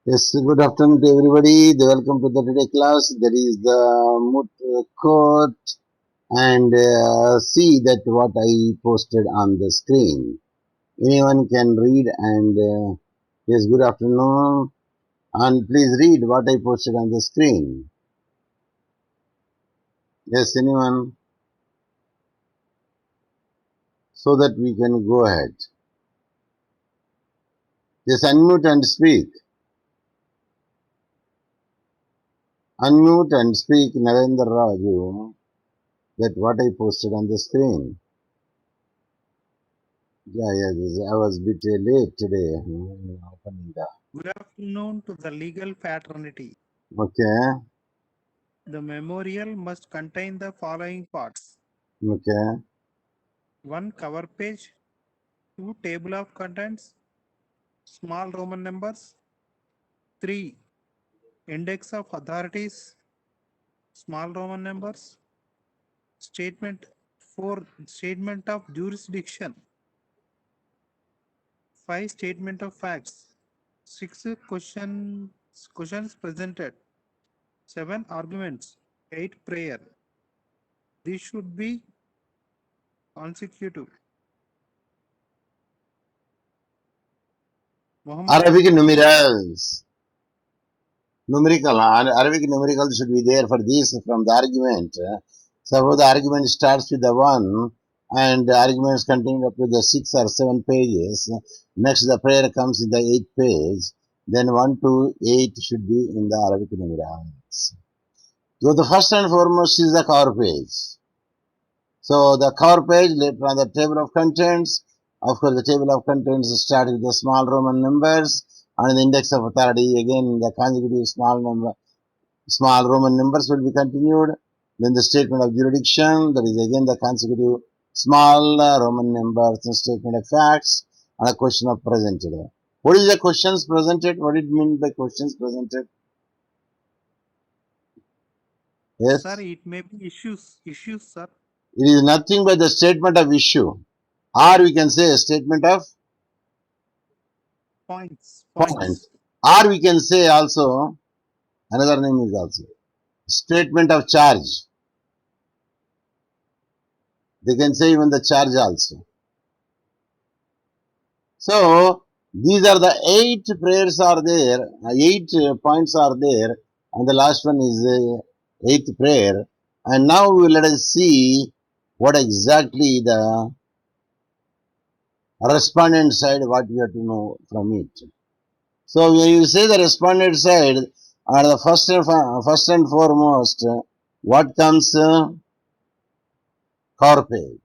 Yes, good afternoon to everybody. Welcome to the today class. That is the moot court and see that what I posted on the screen. Anyone can read and yes, good afternoon. And please read what I posted on the screen. Yes, anyone? So that we can go ahead. Yes, unmute and speak. Unmute and speak, Narendra Raju. That what I posted on the screen. Yeah, yes, I was a bit late today. Opening the Good afternoon to the legal fraternity. okay, The memorial must contain the following parts: okay, 1. Cover page, 2. Table of contents, small Roman numbers, 3. Index of authorities, small Roman numbers, statement 4. Statement of jurisdiction, 5. Statement of facts, 6. Questions presented, 7. Arguments, 8. Prayer. These should be consecutive. Mohammed Arabic Ali. numerals. Numerical, Arabic numericals should be there for this from the argument. Suppose the argument starts with the 1 and the arguments continue up to the 6 or 7 pages. Next, the prayer comes in the 8th page. Then 1 to 8 should be in the Arabic numerals. So the first and foremost is the cover page. So the cover page, later on the table of contents. Of course, the table of contents start with the small Roman numbers and the index of authority. Again, the consecutive small Roman numbers will be continued. Then the statement of jurisdiction, that is again the consecutive small Roman numbers and statement of facts and a question of presented. What is the questions presented? What did it mean by questions presented? Sir, Yes, it may be issues, sir. it is nothing but the statement of issue, or we can say a statement of Points. point, Points. or we can say also another name is also statement of charge. They can say even the charge also. So these are the 8 prayers are there, 8 points are there, and the last one is the 8th prayer. And now let us see what exactly the respondent side, what we have to know from it. So when you say the respondent side, the first and foremost, what comes corpus?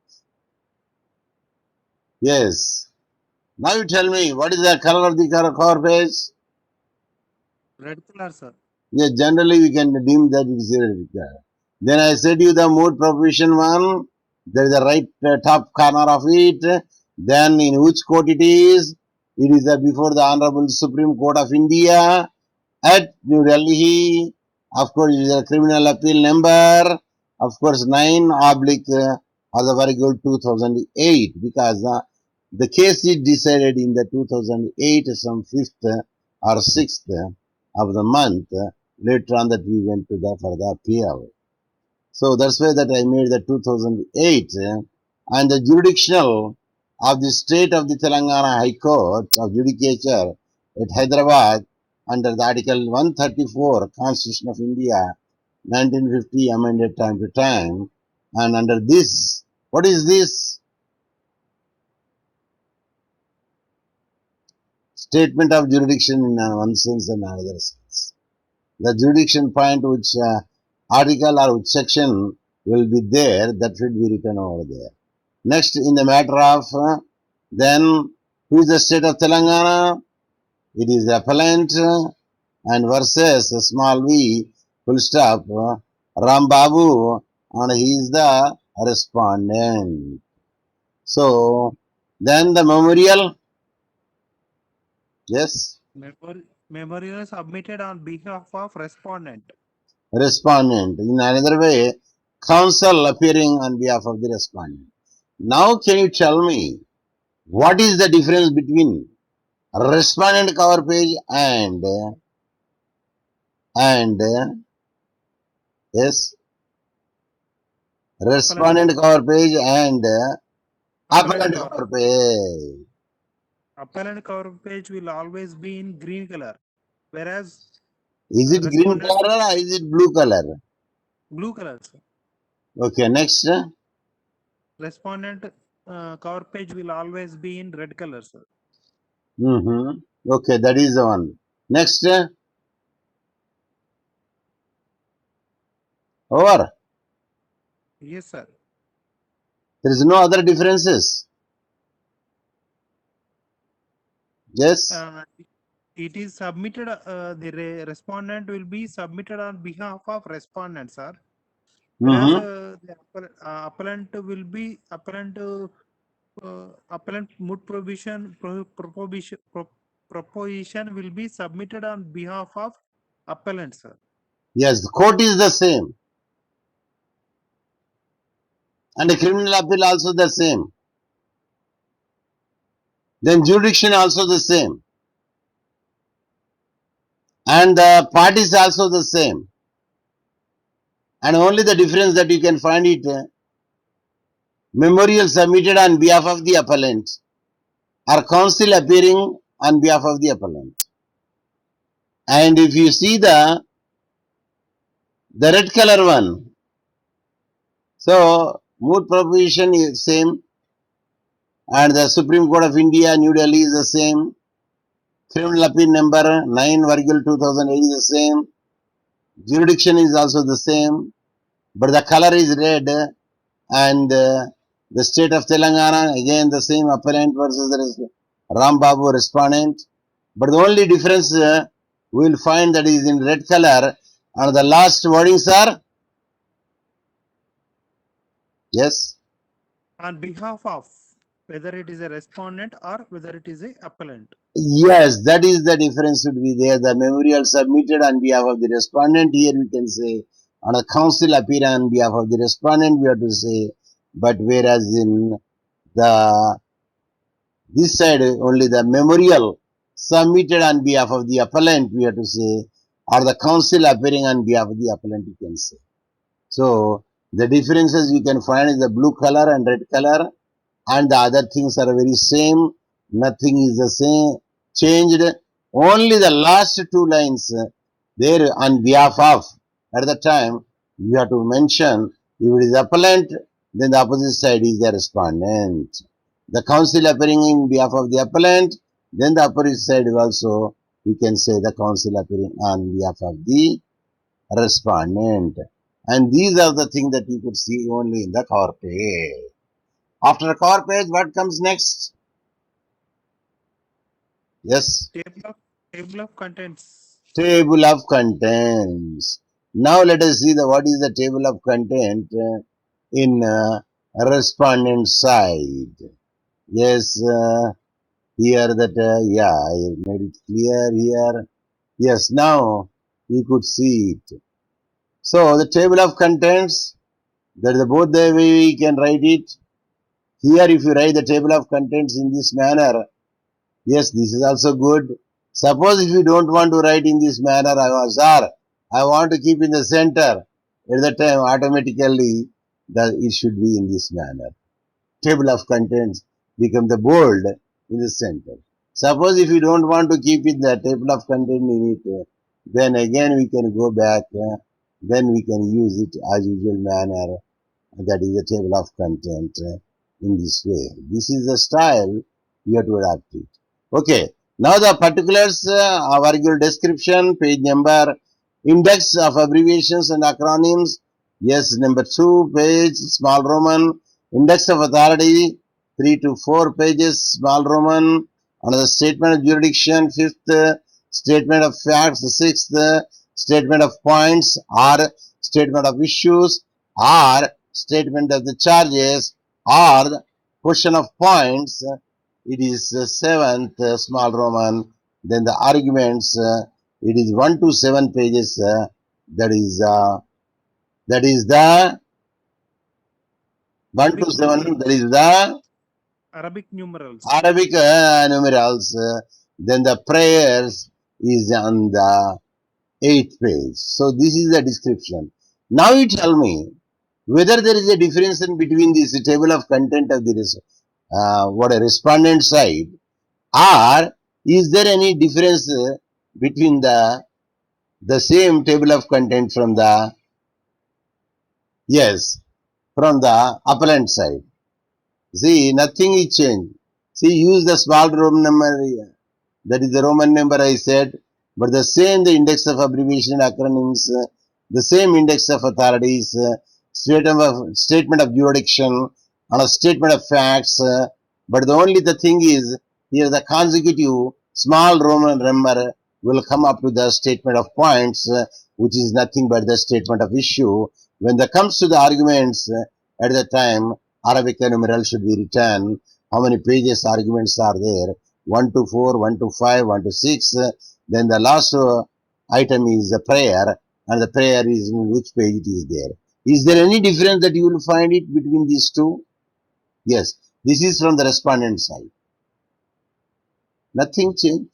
Yes. Now you tell me what is the color of the corpus? Red color, sir. Yeah, generally we can deem that it is red. Then I said you the mode proposition one. There is the right top corner of it. Then in which court it is? It is before the Honorable Supreme Court of India at New Delhi. Of course, it is a criminal appeal number. Of course, 9 oblique or the Varigul 2008 because the case is decided in the 2008 some 5th or 6th of the month. Later on that we went to the for the appeal. So that's why that I made the 2008 and the jurisdictional of the state of the Telangana High Court of Judicature at Hyderabad under the Article 134 Constitution of India 1950 amended time to time, and under this, what is this? Statement of jurisdiction in one sense and another sense. The jurisdiction point which article or which section will be there, that should be written over there. Next, in the matter of then, who is the state of Telangana? It is the appellant and versus small v, full stop, Rambabu, and he is the respondent. So, then the memorial, yes, Memorial submitted on behalf of respondent. respondent. In another way, counsel appearing on behalf of the respondent. Now, can you tell me what is the difference between respondent cover page and and yes, respondent cover page and appellant cover page. Appellant cover page will always be in green color, whereas Is it green respondent color or is it blue color? blue color, sir. Okay, next. Respondent cover page will always be in red color, sir. Okay, that is the one. Next. Over. Yes, sir. There is no other differences. Yes. It is submitted. The respondent will be submitted on behalf of respondent, sir. Whereas the appellant will be appellant mood proposition will be submitted on behalf of appellant, sir. Yes, the court is the same. And the criminal appeal also the same. Then jurisdiction also the same. And the parties also the same. And only the difference that you can find it, memorial submitted on behalf of the appellant or counsel appearing on behalf of the appellant. And if you see the red color one, so moot proposition is same, and the Supreme Court of India, New Delhi is the same. Criminal appeal number 9/2008 is the same. Jurisdiction is also the same, but the color is red. And the state of Telangana, again the same appellant versus the Ram Babu respondent. But the only difference we will find that is in red color. And the last wordings are, yes, On behalf of whether it is a respondent or whether it is a appellant. yes, that is the difference would be there. The memorial submitted on behalf of the respondent, here we can say, on a counsel appear on behalf of the respondent, we have to say, but whereas in the this side only the memorial submitted on behalf of the appellant, we have to say, or the counsel appearing on behalf of the appellant, you can say. So the differences you can find is the blue color and red color, and the other things are very same. Nothing is the same changed. Only the last two lines there on behalf of. At the time you have to mention if it is appellant, then the opposite side is the respondent. The counsel appearing in behalf of the appellant, then the opposite side also we can say the counsel appearing on behalf of the respondent. And these are the things that you could see only in the cover page. After the cover page, what comes next? Yes. Table of contents. Table of contents. Now let us see what is the table of content in respondent side. Yes, here that, yeah, I made it clear here. Yes, now you could see it. So the table of contents, that is both the way we can write it. Here if you write the table of contents in this manner, yes, this is also good. Suppose if you don't want to write in this manner, I want to keep in the center. At that time, automatically, it should be in this manner. Table of contents become the bold in the center. Suppose if you don't want to keep it the table of content in it, then again we can go back. Then we can use it as usual manner. That is the table of content in this way. This is the style you have to adapt it. Okay. Now the particulars, our description, page number, index of abbreviations and acronyms. Yes, number 2 page, small Roman, index of authority, 3 to 4 pages, small Roman, another statement of jurisdiction, 5th, statement of facts, 6th, statement of points, or statement of issues, or statement of the charges, or question of points. It is 7th, small Roman. Then the arguments, it is 1 to 7 pages. That is the 1 to 7. That is the Arabic numerals. Arabic numerals. Then the prayers is on the 8th page. So this is the description. Now you tell me whether there is a difference in between this table of content of the respondent side, or is there any difference between the same table of content from the from the appellant side. See, nothing is changed. See, use the small Roman number, that is the Roman number I said, but the same the index of abbreviation acronyms, the same index of authorities, statement of jurisdiction, and a statement of facts, but the thing is, here the consecutive small Roman number will come up to the statement of points, which is nothing but the statement of issue. When it comes to the arguments, at the time, Arabic numeral should be written. How many pages arguments are there? 1 to 4, 1 to 5, 1 to 6. Then the last item is the prayer, and the prayer is in which page it is there. Is there any difference that you will find it between these two? Yes, this is from the respondent side. Nothing changed,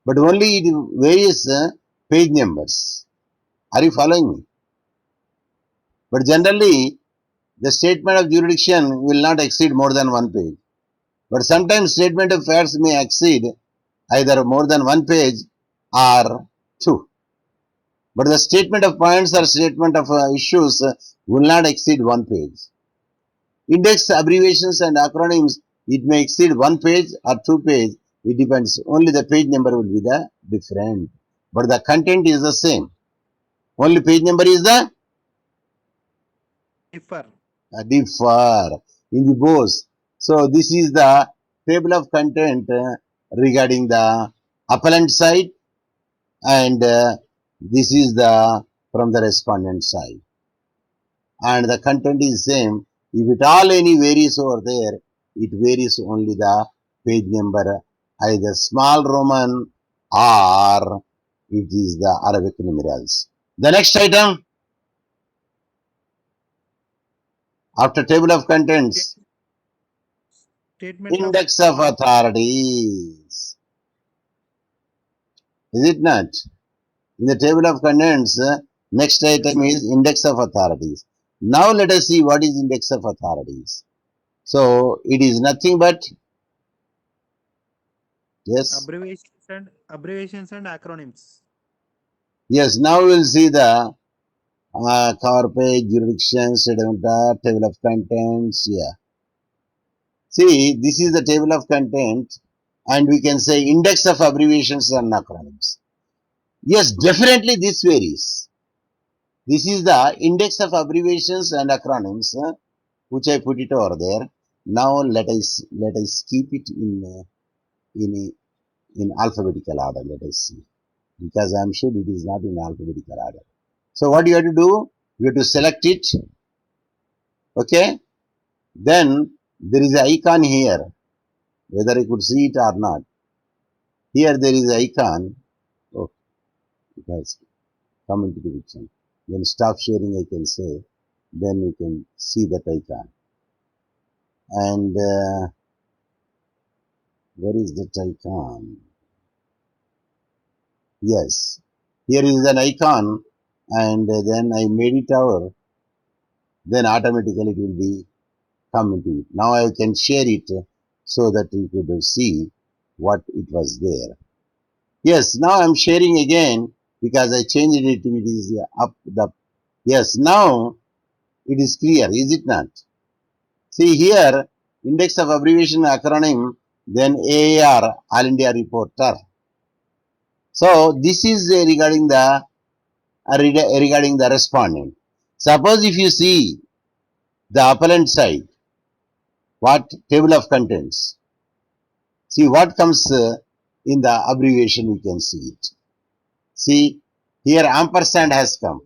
but only it varies page numbers. Are you following me? But generally, the statement of jurisdiction will not exceed more than 1 page. But sometimes statement of facts may exceed either more than 1 page or 2. But the statement of points or statement of issues will not exceed 1 page. Index, abbreviations and acronyms, it may exceed 1 page or 2 page. It depends. Only the page number will be the different. But the content is the same. Only page number is the differ. Differ in the both. So this is the table of content regarding the appellant side, and this is the from the respondent side, and the content is same. If it all any varies over there, it varies only the page number, either small Roman or it is the Arabic numerals. The next item after table of contents, Statement index of authorities. Is it not? In the table of contents, next item is index of authorities. Now let us see what is index of authorities. So it is nothing but, yes, abbreviations and acronyms. yes. Now we will see the cover page, jurisdictions, table of contents. Yeah. See, this is the table of content, and we can say index of abbreviations and acronyms. Yes, definitely this varies. This is the index of abbreviations and acronyms, which I put it over there. Now let us keep it in alphabetical order. Let us see, because I am sure it is not in alphabetical order. So what you have to do? You have to select it. Okay. Then there is an icon here, whether I could see it or not. Here there is an icon. Oh, it has come into the picture. When stop sharing, I can say, then you can see that icon. And where is that icon? Yes, here is an icon, and then I made it over. Then automatically it will be come into it. Now I can share it so that you could see what it was there. Yes, now I'm sharing again because I changed it. It is up the. Yes, now it is clear, is it not? See here, index of abbreviation acronym, then AAR, All India Reporter. So this is regarding the respondent. Suppose if you see the appellant side, what table of contents? See what comes in the abbreviation, we can see it. See here ampersand has come.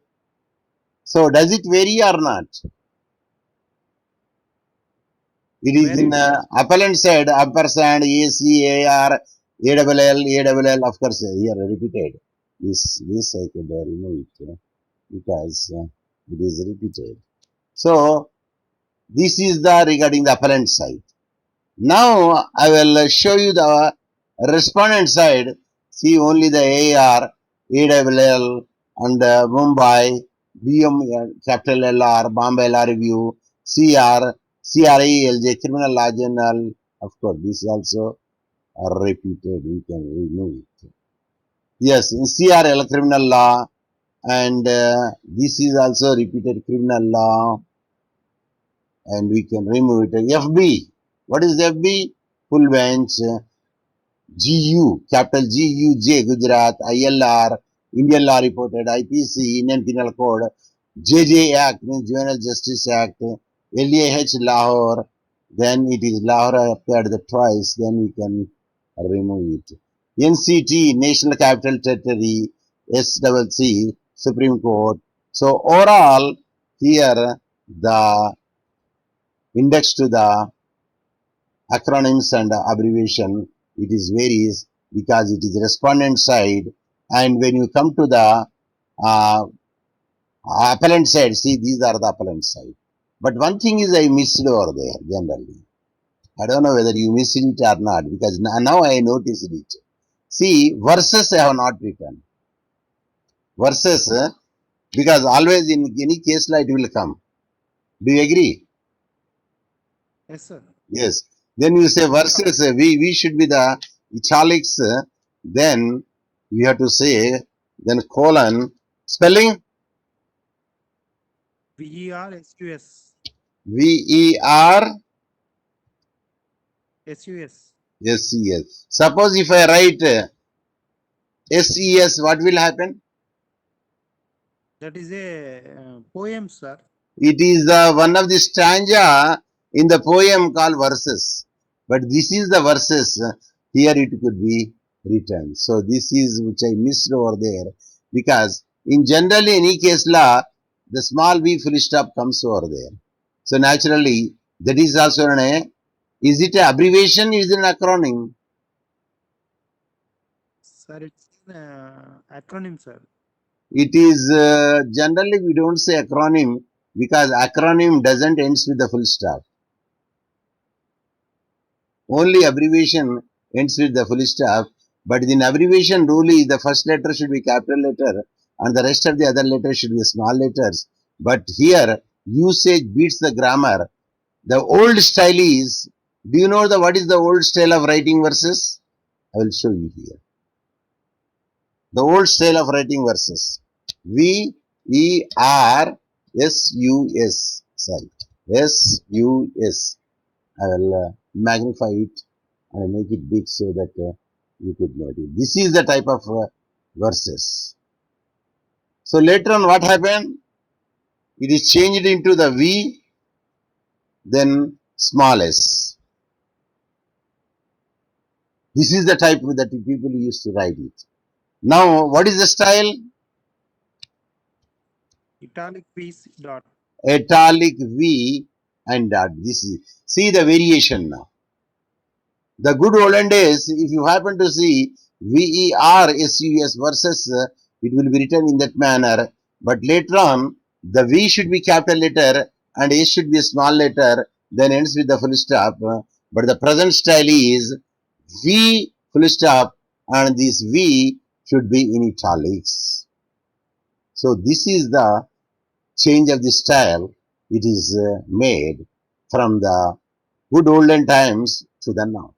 So does it vary or not? It is in appellant side, ampersand, ACAR, ALL, of course, here repeated. This I could remove it because it is repeated. So this is the regarding the appellant side. Now I will show you the respondent side. See only the AR, AWL and Mumbai, BM capital LR, Bombay Law Review, CR, CRALJ, Criminal Law Journal. Of course, this is also repeated. We can remove it. Yes, in CRL, Criminal Law, and this is also repeated criminal law, and we can remove it. FB, what is FB? Full bench, GU, capital GUJ, Gujarat, ILR, Indian Law Reported, IPC, Indian Penal Code, JJ Act, means Juvenile Justice Act, LDH Lahore, then it is Lahore appeared twice, then we can remove it. NCT, National Capital Territory, SCC, Supreme Court. So overall, here the index to the acronyms and abbreviation, it is varies because it is respondent side, and when you come to the appellant side, see these are the appellant side. But one thing is I missed over there generally. I don't know whether you missed it or not, because now I noticed it. See, verses I have not written. Verses, because always in any case law it will come. Do you agree? Yes, sir. Yes. Then you say verses, we should be the italics, then we have to say, then colon, spelling VERSUS. VER SUS. SES. Suppose if I write SES, what will happen? That is a poem, sir. It is one of the stanza in the poem called verses. But this is the verses. Here it could be written. So this is which I missed over there. Because in generally any case law, the small v full stop comes over there. So naturally, that is also is it an abbreviation? Is it an acronym? Sir, it's acronym, sir. It is generally we don't say acronym because acronym doesn't ends with the full stop. Only abbreviation ends with the full stop, but in abbreviation rule is the first letter should be capital letter and the rest of the other letters should be small letters. But here usage beats the grammar. The old style is, do you know what is the old style of writing verses? I will show you here. The old style of writing verses. VERSUS. Sorry. SUS. I will magnify it and make it big so that you could know it. This is the type of verses. So later on what happened? It is changed into the V, then small s. This is the type that people used to write it. Now what is the style? Italic piece dot. Italic V and dot. This is, see the variation now. The good olden days, if you happen to see VERSUS versus, it will be written in that manner. But later on, the V should be capital letter and S should be a small letter, then ends with the full stop. But the present style is V full stop and this V should be in italics. So this is the change of the style. It is made from the good olden times to the now.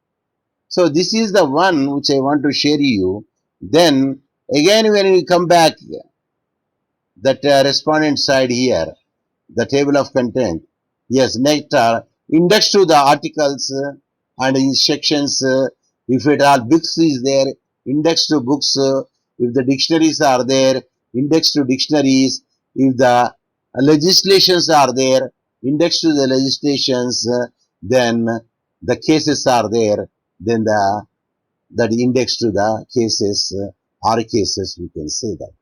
So this is the one which I want to share you. Then again when we come back, that respondent side here, the table of content. Yes, next index to the articles and in sections. If it are books is there, index to books. If the dictionaries are there, index to dictionaries. If the legislations are there, index to the legislations. Then the cases are there. Then that index to the cases or cases, we can say that.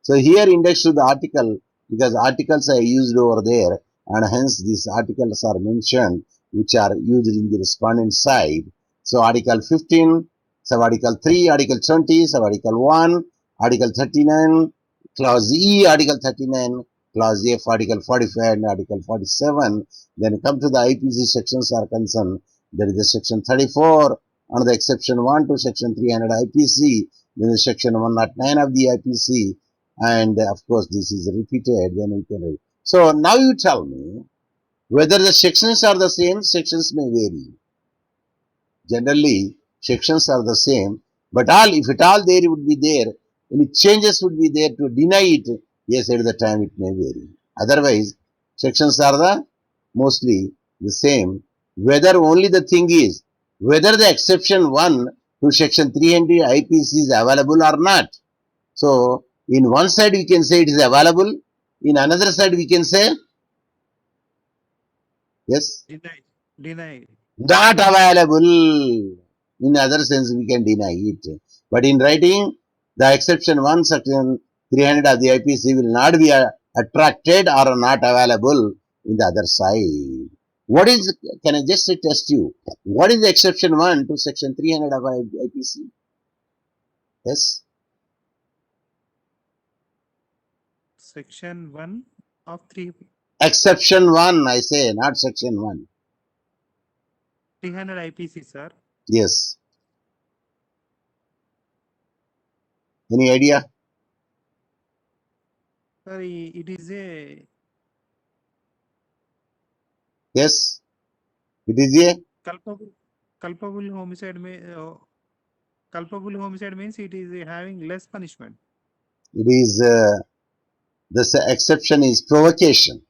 So here index to the article, because articles are used over there and hence these articles are mentioned which are used in the respondent side. So article 15, sub article 3, article 20, sub article 1, article 39, clause E, article 39, clause F, article 45 and article 47. Then come to the IPC sections are concerned. There is a section 34 under the exception 1 to section 300 IPC. then the section 109 of the IPC, and of course this is repeated, then we can read. So now you tell me whether the sections are the same. Sections may vary. Generally, sections are the same, but if at all there would be there, any changes would be there to deny it. Yes, at the time it may vary. Otherwise, sections are the mostly the same. Whether only the thing is whether the exception 1 to section 300 IPC is available or not. So, in one side we can say it is available, in another side we can say yes, Deny. not available. In other sense, we can deny it. But in writing, the exception 1, section 300 of the IPC will not be attracted or not available in the other side. What is, can I just test you? What is the exception 1 to section 300 of IPC? Yes? Section 1 of 3. Exception 1, I say, not section 1. 300 IPC, sir. Yes. Any idea? Sir, it is a Yes? It is a culpable homicide. Culpable homicide means it is having less punishment. it is, the exception is provocation.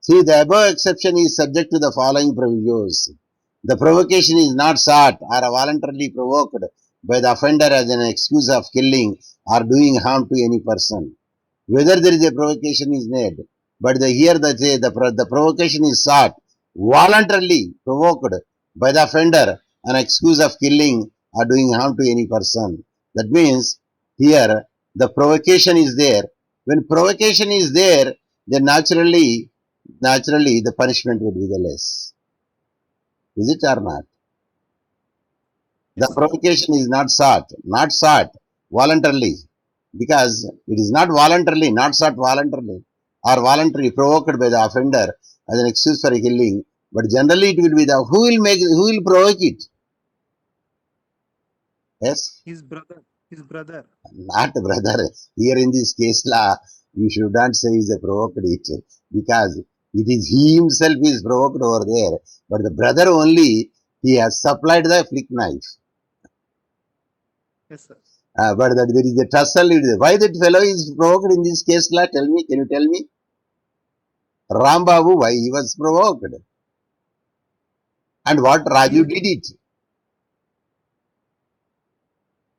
See, the above exception is subject to the following provisos. The provocation is not sought or voluntarily provoked by the offender as an excuse of killing or doing harm to any person. Whether there is a provocation is made, but here the provocation is sought, voluntarily provoked by the offender an excuse of killing or doing harm to any person. That means here the provocation is there. When provocation is there, then naturally the punishment would be the less. Is it or not? The Yes, provocation is not sought voluntarily, because it is not voluntarily, not sought voluntarily, or voluntarily provoked by the offender as an excuse for killing. But generally, it will be the who will provoke it? Yes, his brother. not brother. Here in this case law, you should not say is a provoked it, because it is he himself is provoked over there, but the brother only, he has supplied the flick knife. Yes, sir. But that there is a tussle. Why that fellow is provoked in this case law? Tell me, can you tell me? Rambabu, why he was provoked? And what Raju did it?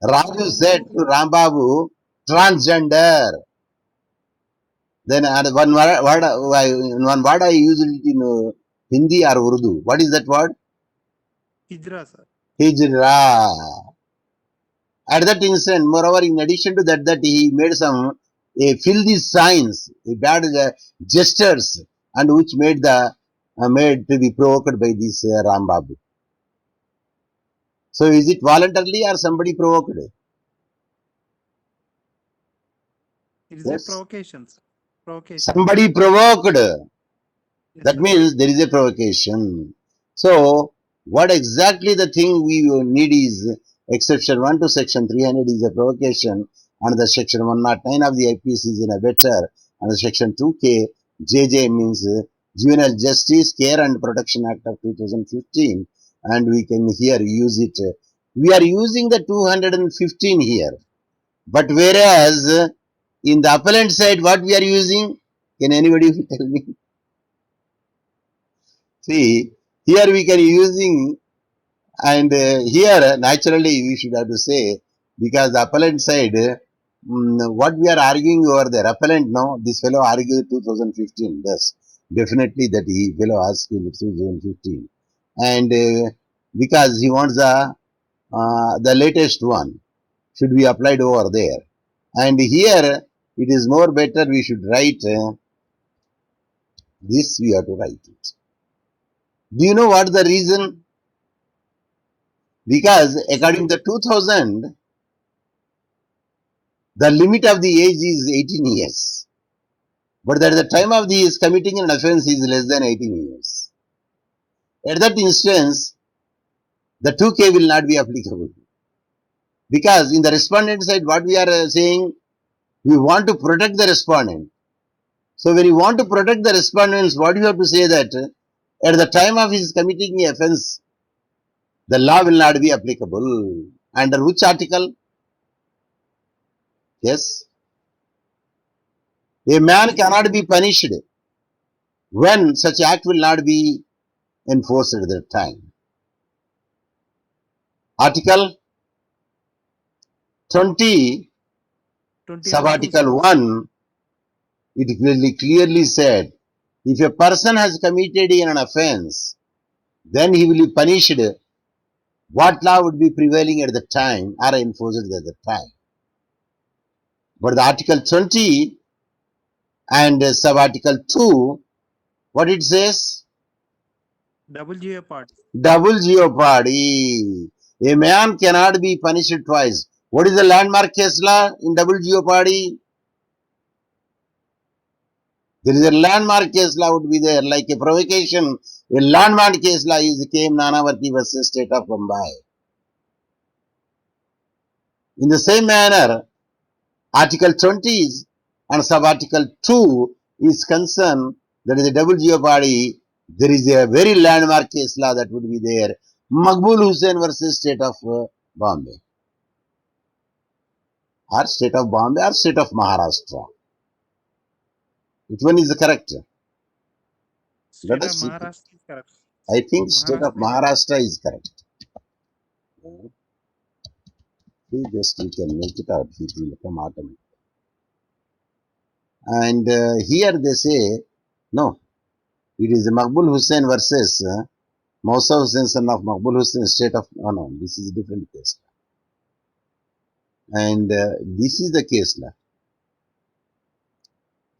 Raju said to Rambabu, transgender. Then one word I used it in Hindi or Urdu. What is that word? Hijra, sir. Hijra. At that instant, moreover, in addition to that he made some filthy signs, bad gestures, and which made to be provoked by this Rambabu. So, is it voluntarily or somebody provoked? It is Yes. a provocation, sir. Provocation. Somebody provoked. Yes, That sir. means there is a provocation. So, what exactly the thing we need is exception 1 to section 300 is a provocation, and the section 109 of the IPC is in a better, and the section 2K JJ means Juvenile Justice Care and Protection Act of 2015, and we can here use it. We are using the 215 here, but whereas in the appellant side, what we are using? Can anybody tell me? See, here we can using, and here naturally we should have to say, because the appellant side, what we are arguing over there, appellant, no, this fellow argued 2015, yes, definitely that fellow asked in 2015, and because he wants the latest one should be applied over there, and here it is more better we should write this, we have to write it. Do you know what the reason? Because according to 2000, the limit of the age is 18 years. But at the time of his committing an offense is less than 18 years. At that instance, the 2K will not be applicable. Because in the respondent side, what we are saying, we want to protect the respondent. So when you want to protect the respondents, what you have to say that at the time of his committing the offense, the law will not be applicable. Under which article? Yes. A man cannot be punished when such act will not be enforced at that time. Article 20, 20 of 2, sir. subarticle 1, it clearly said, if a person has committed an offense, then he will be punished. What law would be prevailing at the time or enforced at the time? But the article 20 and subarticle 2, what it says? Double jeopardy. Double jeopardy. A man cannot be punished twice. What is the landmark case law in double jeopardy? There is a landmark case law would be there, like a provocation. A landmark case law is came Nanavati versus State of Bombay. In the same manner, Article 20 is, and subarticle 2 is concerned, that is a double jeopardy. There is a very landmark case law that would be there. Maqbul Hussain versus State of Bombay. Or State of Bombay or State of Maharashtra. Which one is the correct? Let State of us see. Maharashtra is correct. I think State of Maharashtra is correct. We can make it out. It will come automatically. And here they say, no, it is Maqbul Hussain versus Mausa Hussain, son of Maqbul Hussain, State of, oh no, this is a different case. And this is the case law.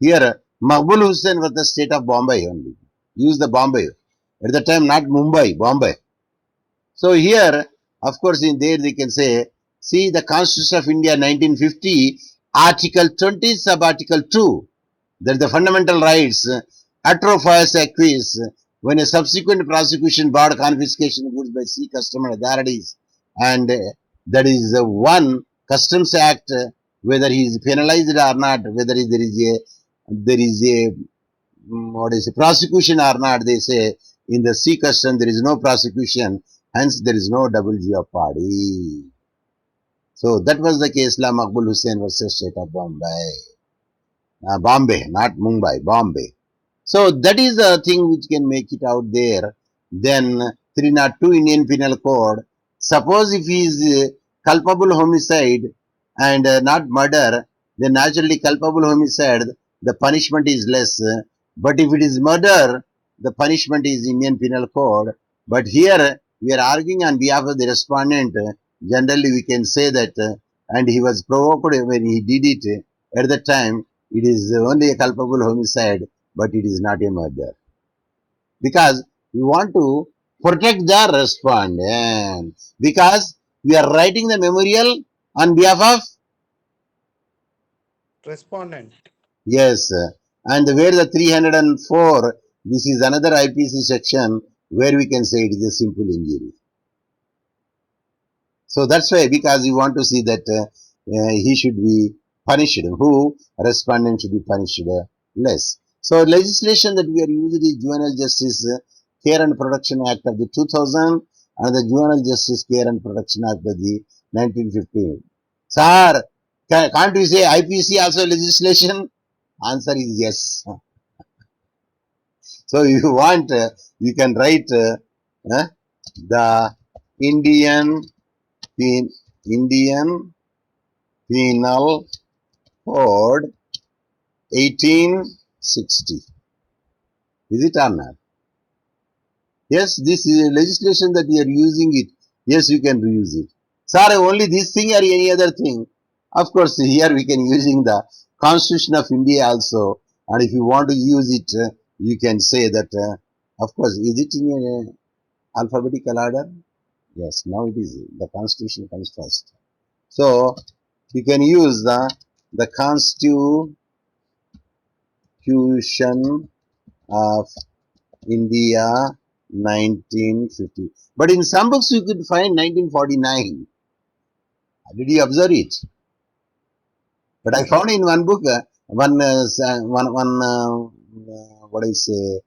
Here, Maqbul Hussain was the State of Bombay only. Use the Bombay. At the time, not Mumbai, Bombay. So here, of course, in there they can say, see the Constitution of India 1950, Article 20, Sub-Article 2, that the fundamental rights atrophies acquiesce when a subsequent prosecution barred confiscation of goods by sea custom authorities, and that is one Customs Act, whether he is penalized or not, whether there is a what is a prosecution or not. They say in the sea custom there is no prosecution, hence there is no double jeopardy. So that was the case law Maqbul Hussain versus State of Bombay. Bombay, not Mumbai, Bombay. So that is the thing which can make it out there. Then 302 Indian Penal Code. Suppose if he is culpable homicide and not murder, then naturally culpable homicide, the punishment is less. But if it is murder, the punishment is Indian Penal Code. But here we are arguing on behalf of the respondent. Generally we can say that, and he was provoked when he did it at the time. It is only a culpable homicide, but it is not a murder. Because we want to protect the respondent. Because we are writing the memorial on behalf of? Respondent. Yes. And where the 304, this is another IPC section where we can say it is a simple injury. So that's why, because we want to see that he should be punished. Who? Respondent should be punished less. So legislation that we are using is Juvenile Justice Care and Protection Act of the 2000 and the Juvenile Justice Care and Protection Act of the 1915. Sir, can't we say IPC also legislation? Answer is yes. So if you want, you can write the Indian Penal Code 1860. Is it or not? Yes, this is a legislation that we are using it. Yes, you can reuse it. Sir, only this thing or any other thing? Of course, here we can using the Constitution of India also. And if you want to use it, you can say that, of course, is it in alphabetical order? Yes, now it is. The Constitution comes first. So, you can use the Constitution of India 1950. But in some books you could find 1949. Did you observe it? But I found in one book, what I say,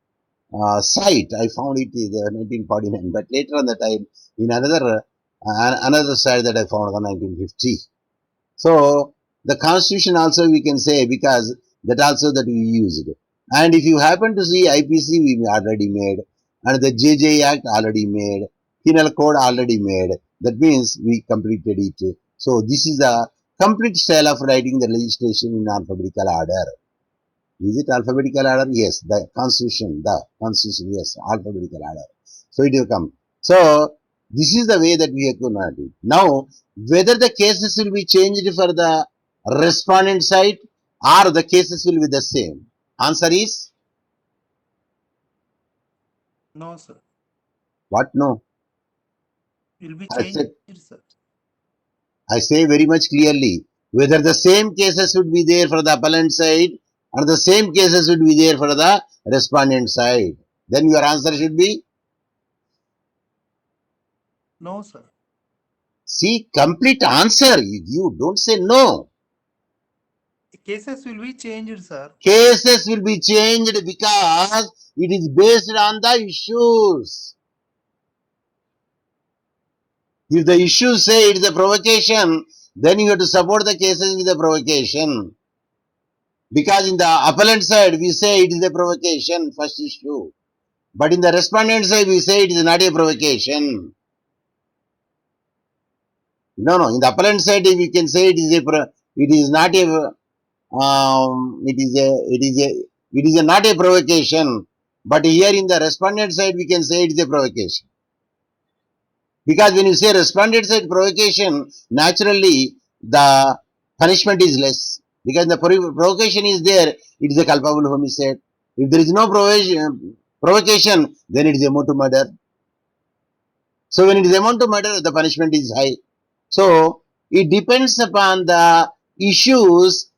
site, I found it is 1949. But later on that time, in another site that I found on 1950. So the constitution also we can say, because that also that we used. And if you happen to see IPC, we already made, and the JJ Act already made, penal code already made. That means we completed it. So this is a complete style of writing the legislation in alphabetical order. Is it alphabetical order? Yes. The constitution, yes, alphabetical order. So it will come. So this is the way that we have to not do. Now, whether the cases will be changed for the respondent side or the cases will be the same. Answer is No, sir. what? No. Will be I changed, said, sir. I say very much clearly, whether the same cases would be there for the appellant side or the same cases would be there for the respondent side. Then your answer should be, No, sir. see, complete answer. You don't say no. Cases will be changed, sir. Cases will be changed because it is based on the issues. If the issues say it is a provocation, then you have to support the cases with a provocation. Because in the appellant side, we say it is a provocation, first issue. But in the respondent side, we say it is not a provocation. No. In the appellant side, we can say it is not a, it is not a provocation. But here in the respondent side, we can say it is a provocation. Because when you say respondent side provocation, naturally the punishment is less. Because the provocation is there, it is a culpable homicide. If there is no provocation, then it is amount to murder. So when it is amount to murder, the punishment is high. So it depends upon the issues.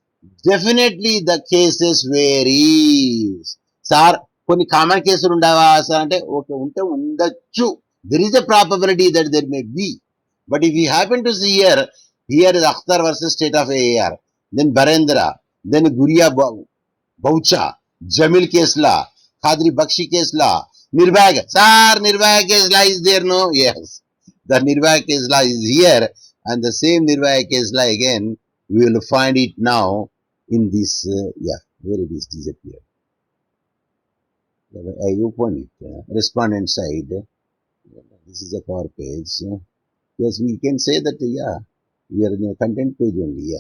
Definitely the cases varies. Sir, కొన్ని common కేసులు ఉండవా sir అంటే okay ఉంటే ఉండొచ్చు. There is a probability that there may be. But if we happen to see here is Akhtar versus State of AAR, then Barendra, then Guria Baucha, Jamil Kesla, Khadri Bakshi Kesla, Nirbhaya. Sir, Nirbhaya Kesla is there, no? Yes. The Nirbhaya Kesla is here, and the same Nirbhaya Kesla again, we will find it now in this, where it is disappeared. I open it, respondent side. This is a cover page. Yes, we can say that, we are in the content page only,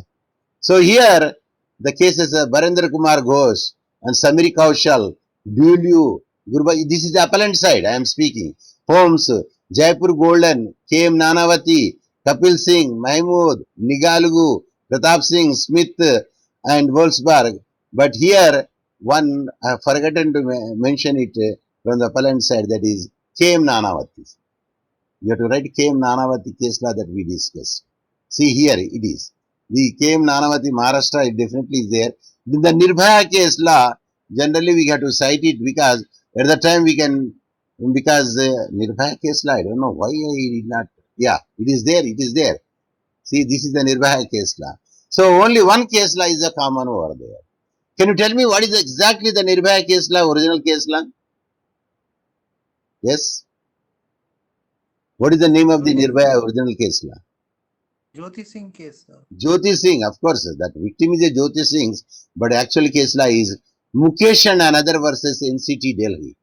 So here, the cases of Barendra Kumar Ghosh and Samiri Kaushal, Dulu, this is the appellant side I am speaking. Holmes, Jaipur Golden, K.M. Nanavati, Kapil Singh, Mahmood, Nigalugu, Pratap Singh, Smith, and Wolfsburg. But here, one I have forgotten to mention it from the appellant side, that is K.M. Nanavati. You have to write K.M. Nanavati case law that we discussed. See here, it is. The K.M. Nanavati Maharashtra, it definitely is there. The Nirbhaya case law, generally we have to cite it because at the time we can, because Nirbhaya case law, I don't know why I did not, it is there, it is there. See, this is the Nirbhaya case law. So only one case law is a common over there. Can you tell me what is exactly the Nirbhaya case law, original case law? Yes? What is the name of the Nirbhaya original case law? Jyoti Singh case, sir. Jyoti Singh, of course, that victim is a Jyoti Singh, but actual case law is Mukesh and another versus NCT Delhi.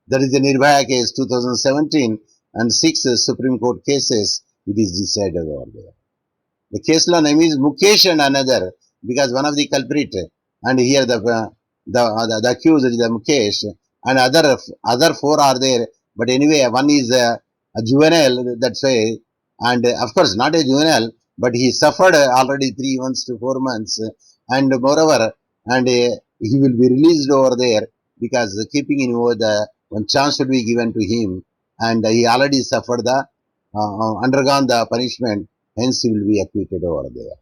That is the Nirbhaya case 2017 and 6 Supreme Court cases, it is decided over there. The case law name is Mukesh and another, because one of the culprit, and here the accused is the Mukesh, and other 4 are there, but anyway, one is a juvenile, that's why, and of course not a juvenile, but he suffered already 3 months to 4 months, and moreover, and he will be released over there, because keeping in view the one chance should be given to him, and he already suffered the undergone the punishment, hence he will be acquitted over there.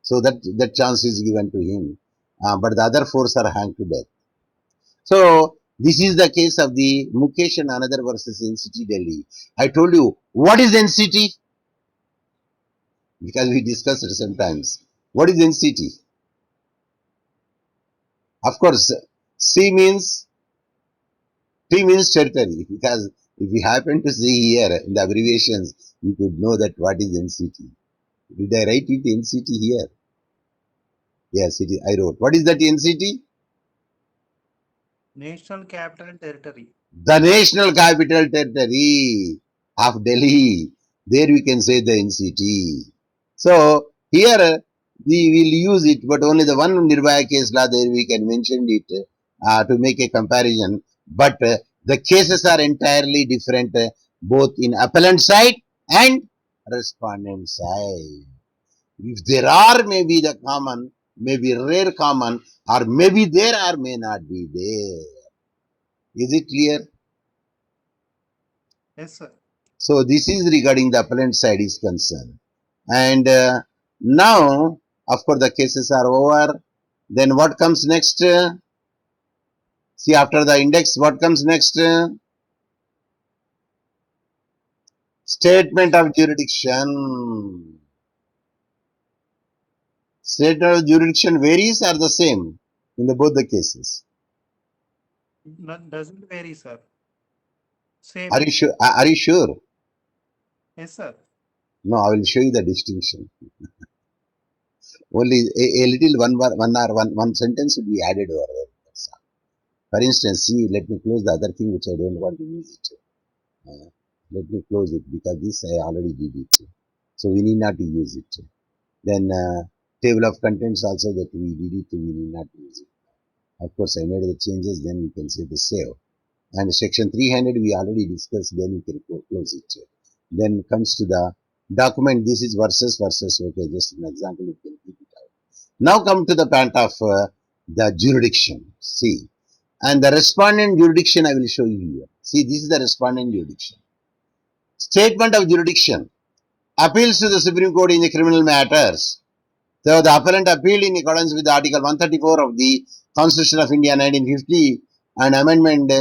So that chance is given to him, but the other 4 are hanged to death. So This is the case of the Mukesh and another versus NCT Delhi. I told you, what is NCT? Because we discussed it sometimes. What is NCT? Of course, T means territory. Because if you happen to see here in the abbreviations, you could know that what is NCT. Did I write it NCT here? Yes, I wrote. What is that NCT? National Capital Territory. The National Capital Territory of Delhi. There we can say the NCT. So here we will use it, but only the one Nirbhaya case law there we can mention it to make a comparison. But the cases are entirely different, both in appellant side and respondent side. If there are maybe the common, maybe rare common, or maybe there or may not be there. Is it clear? Yes, sir. So this is regarding the appellant side is concerned. And now, of course, the cases are over. Then what comes next? See, after the index, what comes next? Statement of jurisdiction. Statement of jurisdiction varies or the same in both the cases. Doesn't vary, sir. Same. Are you sure? Are you sure? Yes, sir. No, I will show you the distinction. Only a little one sentence will be added over there. For instance, see, let me close the other thing which I don't want to use it. Let me close it because this I already did it. So we need not to use it. Then table of contents also that we did it, we need not use it. Of course, I made the changes, then we can say the save. And section 300 we already discussed, then we can close it. Then comes to the document, this is versus, okay, just an example, you can keep it out. Now come to the point of the jurisdiction, see. And the respondent jurisdiction I will show you here. See, this is the respondent jurisdiction. Statement of jurisdiction. Appeals to the Supreme Court in the criminal matters. So the appellant appealed in accordance with Article 134 of the Constitution of India 1950 and amendment,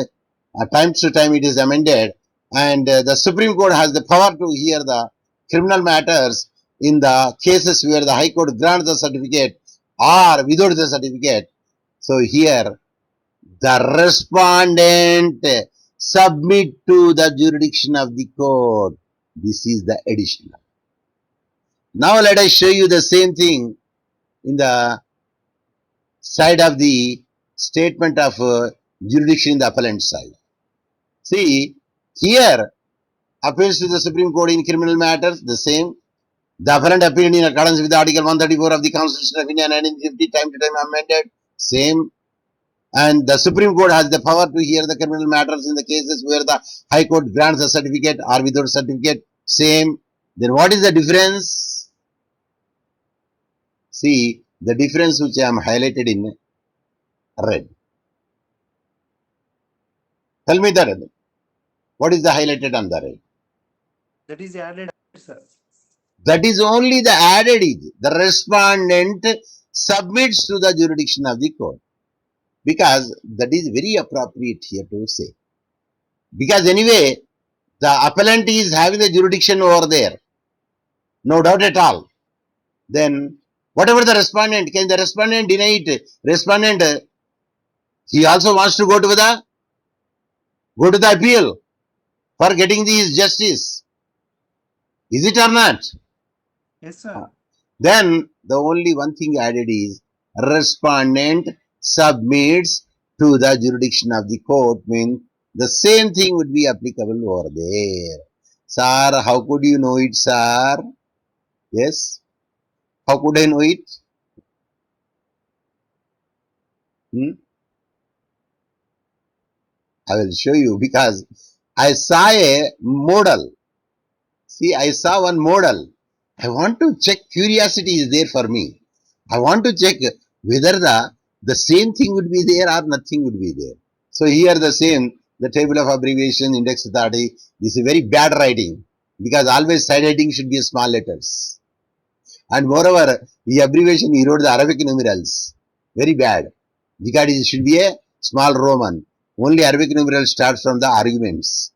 time to time it is amended, and the Supreme Court has the power to hear the criminal matters in the cases where the High Court grants the certificate or without the certificate. So here the respondent submit to the jurisdiction of the court. This is the additional. Now let us show you the same thing in the side of the statement of jurisdiction in the appellant side. See, here appeals to the Supreme Court in criminal matters, the same. The appellant appealed in accordance with Article 134 of the Constitution of India 1950, time to time amended, same. And the Supreme Court has the power to hear the criminal matters in the cases where the High Court grants a certificate or without certificate, same. Then what is the difference? See, the difference which I am highlighted in red. Tell me that. What is the highlighted on the red? That is added, sir. That is only the added is. The respondent submits to the jurisdiction of the court. Because that is very appropriate here to say. Because anyway, the appellant is having the jurisdiction over there. No doubt at all. Then, whatever the respondent, can the respondent deny it? Respondent, he also wants to go to the appeal for getting this justice. Is it or not? Yes, sir. Then the only one thing added is respondent submits to the jurisdiction of the court, means the same thing would be applicable over there. Sir, how could you know it, sir? Yes? How could I know it? I will show you because I saw a model. See, I saw one model. I want to check, curiosity is there for me. I want to check whether the same thing would be there or nothing would be there. So here the same, the table of abbreviation, index authority, this is very bad writing because always side heading should be small letters. And moreover, the abbreviation, he wrote the Arabic numerals. Very bad. Because it should be a small Roman. Only Arabic numeral starts from the arguments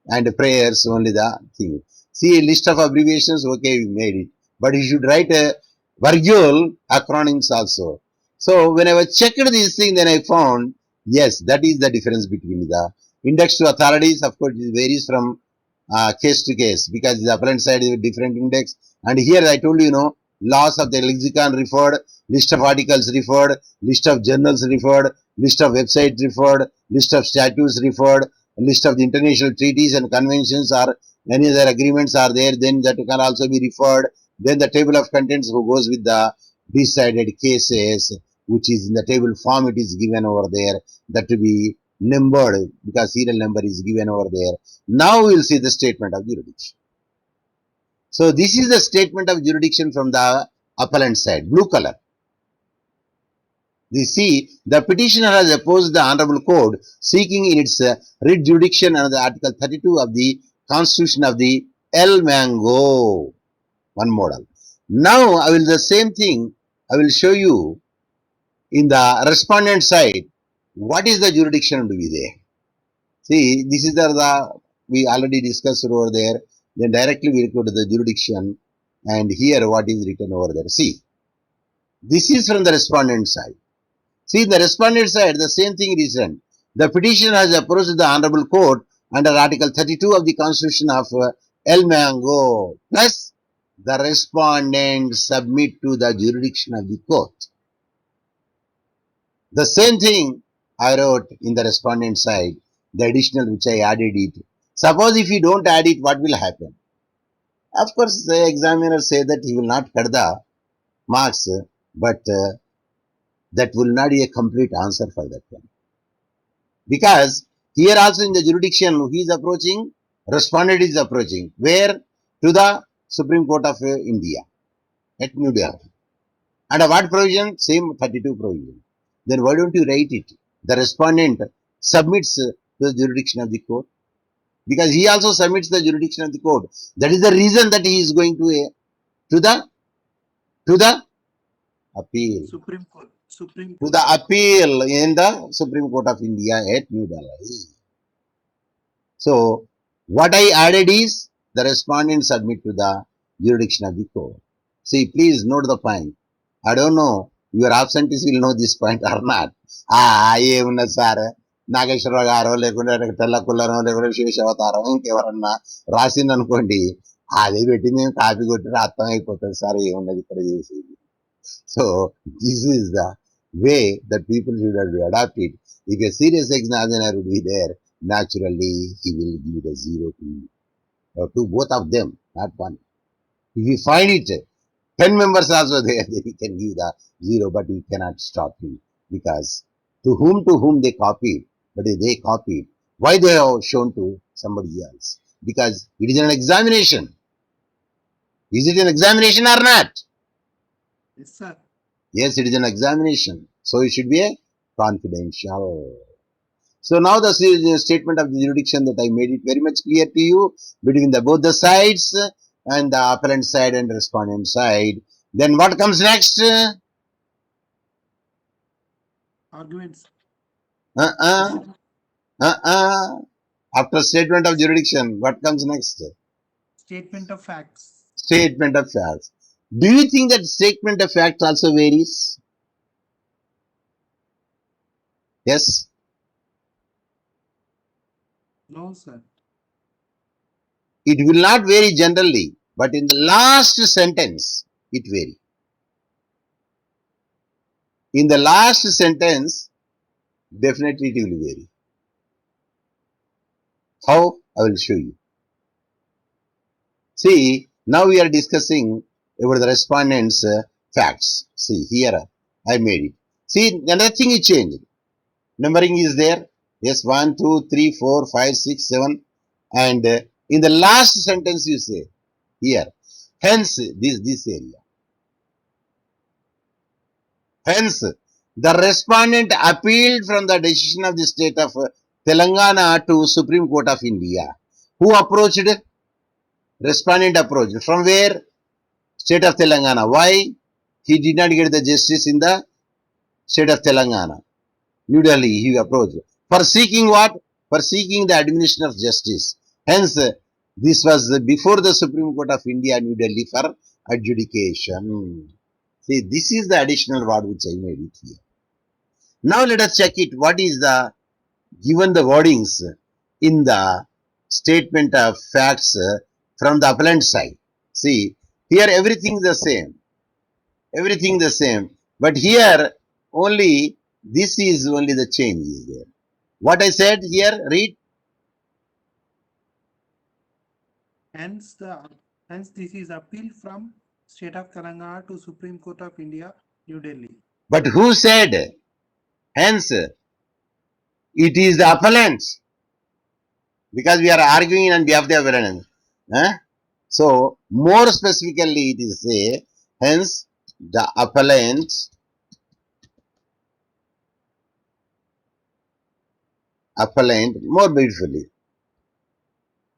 and prayers, only the thing. See a list of abbreviations, okay, we made it. But you should write a virgule acronyms also. So when I was checked this thing, then I found, yes, that is the difference between the index to authorities. Of course, it varies from case to case, because the appellant side is a different index. And here I told you, laws of the lexicon referred, list of articles referred, list of journals referred, list of websites referred, list of statutes referred, list of the international treaties and conventions or any other agreements are there, then that can also be referred. Then the table of contents who goes with the decided cases, which is in the table form, it is given over there, that to be numbered because serial number is given over there. Now we will see the statement of jurisdiction. So this is the statement of jurisdiction from the appellant side, blue color. You see, the petitioner has opposed the Honorable Court, seeking in its writ jurisdiction under the Article 32 of the Constitution of the El Mango, one model. Now I will the same thing, I will show you in the respondent side, what is the jurisdiction to be there. See, this is the we already discussed over there. Then directly we go to the jurisdiction, and here what is written over there. See, this is from the respondent side. See, in the respondent side, the same thing is written. The petitioner has approached the Honorable Court under Article 32 of the Constitution of El Mango, plus the respondent submit to the jurisdiction of the court. The same thing I wrote in the respondent side, the additional which I added it. Suppose if you don't add it, what will happen? Of course, the examiner say that he will not cut the marks, but that will not be a complete answer for that one. Because here also in the jurisdiction, who is approaching? Respondent is approaching. Where? To the Supreme Court of India at New Delhi. Under what provision? Same 32 provision. Then why don't you write it? The respondent submits to the jurisdiction of the court. Because he also submits the jurisdiction of the court. That is the reason that he is going to the appeal. Supreme Court. To the appeal in the Supreme Court of India at New Delhi. So, what I added is the respondent submit to the jurisdiction of the court. See, please note the point. I don't know, your absentees will know this point or not. ఏమున్నా sir Nageswararao గారో లేకుంటే తెల్ల కుల్లరో లేకుంటే శేషవతారో ఇంకెవరన్నా రాసింది అనుకోండి, అదే పెట్టి మేము కాపీ కొట్టి అర్థం అయిపోతుంది సార్ ఏమున్నది ఇక్కడ చేసేది. So, this is the way that people should have adopted. If a serious examiner would be there, naturally he will give the 0 to both of them, not one. If you find it, 10 members also there, then he can give the 0, but you cannot stop him. Because to whom they copied, but they copied. Why they have shown to somebody else? Because it is an examination. Is it an examination or not? Yes, sir. Yes, it is an examination. So it should be a confidential. So now the statement of the jurisdiction that I made it very much clear to you between both the sides and the appellant side and respondent side. Then what comes next? Arguments. After statement of jurisdiction, what comes next? Statement of facts. Statement of facts. Do you think that statement of facts also varies? Yes? No, sir. It will not vary generally, but in the last sentence, it varies. In the last sentence, definitely it will vary. How? I will show you. See, now we are discussing about the respondent's facts. See, here I made it. See, another thing is changed. Numbering is there. Yes, 1, 2, 3, 4, 5, 6, 7. And in the last sentence you say, here, hence this area. Hence, the respondent appealed from the decision of the state of Telangana to Supreme Court of India. Who approached? Respondent approached. From where? State of Telangana. Why? He did not get the justice in the state of Telangana. New Delhi, he approached. For seeking what? For seeking the administration of justice. Hence, this was before the Supreme Court of India, New Delhi, for adjudication. See, this is the additional word which I made it here. Now let us check it. What is the given the wordings in the statement of facts from the appellant side? See, here everything the same. Everything the same. But here only this is only the change is there. What I said here, read. Hence, this is appeal from State of Telangana to Supreme Court of India, New Delhi. But who said? Hence, it is the appellants. Because we are arguing on behalf of the appellant. So, more specifically it is say, hence, the appellant, more beautifully,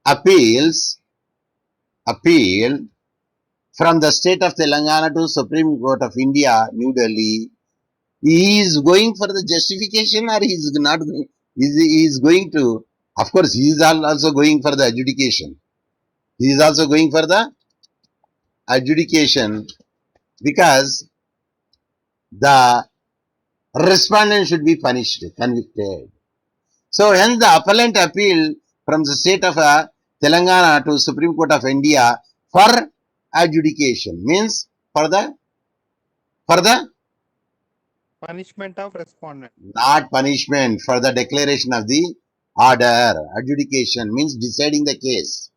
appeal from the state of Telangana to Supreme Court of India, New Delhi. He is going for the justification or he is not going? He is going to, of course, he is also going for the adjudication. He is also going for the adjudication because the respondent should be punished, convicted. So, hence the appellant appeal from the state of Telangana to Supreme Court of India for adjudication means for the Punishment of respondent. not punishment, for the declaration of the order. Adjudication means deciding the case.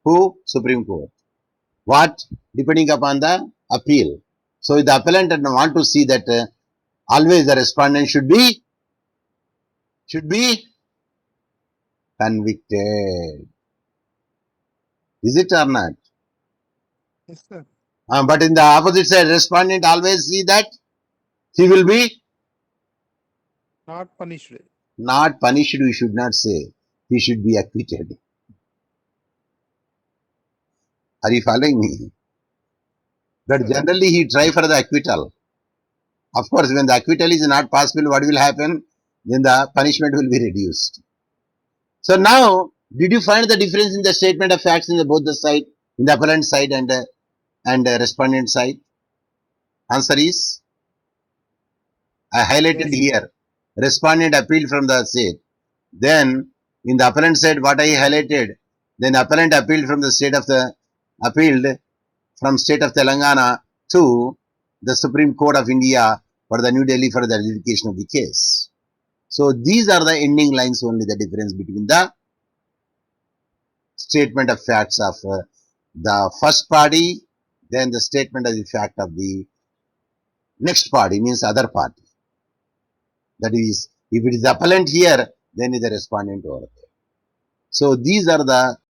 Who? Supreme Court. What? Depending upon the appeal. So the appellant want to see that always the respondent should be convicted. Is it or not? Yes, sir. But in the opposite side, respondent always see that he will be Not punished. not punished. We should not say. He should be acquitted. Are you following me? But Sir. generally he try for the acquittal. Of course, when the acquittal is not possible, what will happen? Then the punishment will be reduced. So now, did you find the difference in the statement of facts in the both the side, in the appellant side and respondent side? Answer is, I highlighted Yes. here, respondent appeal from the state. Then, in the appellant side, what I highlighted, then appellant appealed from the state of the, appealed from state of Telangana to the Supreme Court of India for the New Delhi for the adjudication of the case. So these are the ending lines only, the difference between the statement of facts of the first party, then the statement of the fact of the next party, means other party. That is, if it is the appellant here, then it is the respondent over there. So these are the